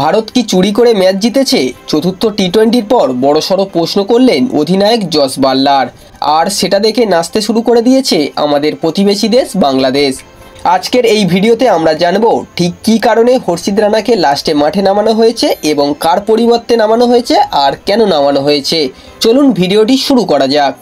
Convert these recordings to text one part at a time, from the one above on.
ভারত কি চুরি করে ম্যাচ জিতেছে? চতুর্থ টি-20-র পর বড়সড় প্রশ্ন করলেন অধিনায়ক জস বাটলার। আর সেটা দেখে নাচতে শুরু করে দিয়েছে আমাদের প্রতিবেশী দেশ বাংলাদেশ। আজকের এই ভিডিওতে আমরা জানব ঠিক কী কারণে হর্ষিত রানাকে লাস্টে মাঠে নামানো হয়েছে এবং কার পরিবর্তে নামানো হয়েছে আর কেন নামানো হয়েছে। চলুন ভিডিওটি শুরু করা যাক।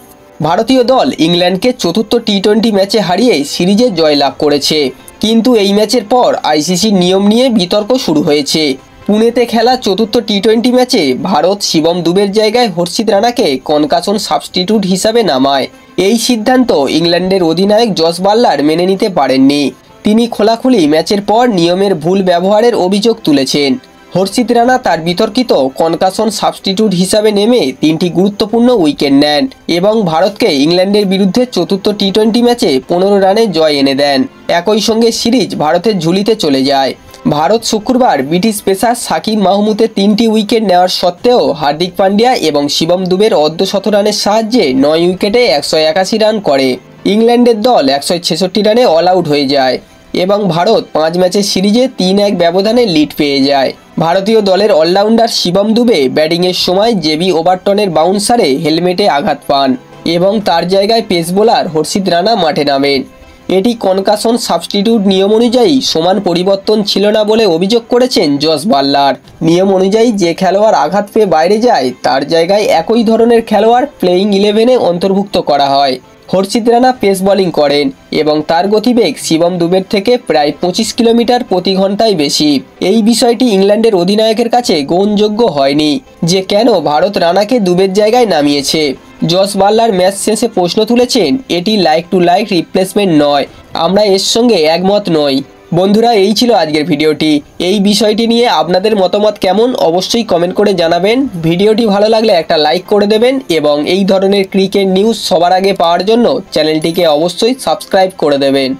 ভারতীয় দল ইংল্যান্ডকে চতুর্থ টি-20 ম্যাচে হারিয়ে সিরিজে জয়লাভ করেছে, কিন্তু এই ম্যাচের পর আইসিসির নিয়ম নিয়ে বিতর্ক শুরু হয়েছে। পুনেতে খেলা চতুর্থ টি-20 ম্যাচে ভারত শিবম দুবের জায়গায় হর্ষিত রানাকে কনকাশন সাবস্টিটিউট হিসাবে নামায়। এই সিদ্ধান্ত ইংল্যান্ডের অধিনায়ক জস বাটলার মেনে নিতে পারেননি। তিনি খোলাখুলি ম্যাচের পর নিয়মের ভুল ব্যবহারের অভিযোগ তুলেছেন। হর্ষিত রানা তার বিতর্কিত কনকাশন সাবস্টিটিউট হিসাবে নেমে 3টি গুরুত্বপূর্ণ উইকেট নেন এবং ভারতকে ইংল্যান্ডের বিরুদ্ধে চতুর্থ টি-20 ম্যাচে 15 রানে জয় এনে দেন। একই সঙ্গে সিরিজ ভারতের ঝুলিতে চলে যায়। ভারত শুক্রবার ব্রিটিশ পেসার সাকিব মাহমুদের 3টি উইকেট নেওয়ার সত্ত্বেও হার্দিক পান্ডিয়া এবং শিবম দুবের অর্ধশতরানের সাহায্যে 9 উইকেটে 181 রান করে। ইংল্যান্ডের দল 166 রানে অল আউট হয়ে যায় এবং ভারত 5 ম্যাচের সিরিজে 3-1 ব্যবধানে লিড পেয়ে যায়। ভারতীয় দলের অলরাউন্ডার শিবম দুবে ব্যাটিংয়ের সময় জেবি ওভারটনের বাউন্সারে হেলমেটে আঘাত পান এবং তার জায়গায় পেস বোলার হর্ষিত রানা মাঠে নামেন। এটি কনকাশন সাবস্টিটিউট নিয়ম অনুযায়ী সমান পরিবর্তন ছিল না বলে অভিযোগ করেছেন জস বাটলার। নিয়ম অনুযায়ী যে খেলোয়াড় আঘাত পেয়ে বাইরে যায় তার জায়গায় একই ধরনের খেলোয়াড় প্লেয়িং 11-এ অন্তর্ভুক্ত করা হয়। হর্ষিত রানা পেস বোলিং করেন এবং তার গতিবেগ শিবম দুবের থেকে প্রায় 25 কিলোমিটার প্রতি ঘন্টায় বেশি। এই বিষয়টি ইংল্যান্ডের অধিনায়কের কাছে গ্রহণযোগ্য হয়নি যে কেন ভারত রানাকে দুবের জায়গায় নামিয়েছে। জস বাটলার ম্যাচ শেষে প্রশ্ন তুলেছেন, এটি লাইক টু লাইক রিপ্লেসমেন্ট নয়, আমরা এর সঙ্গে একমত নই। বন্ধুরা, এই ছিল আজকের ভিডিওটি। এই বিষয়টি নিয়ে আপনাদের মতামত কেমন অবশ্যই কমেন্ট করে জানাবেন। ভিডিওটি ভালো লাগলে একটা লাইক করে দেবেন এবং এই ধরনের ক্রিকেট নিউজ সবার আগে পাওয়ার জন্য চ্যানেলটিকে অবশ্যই সাবস্ক্রাইব করে দেবেন।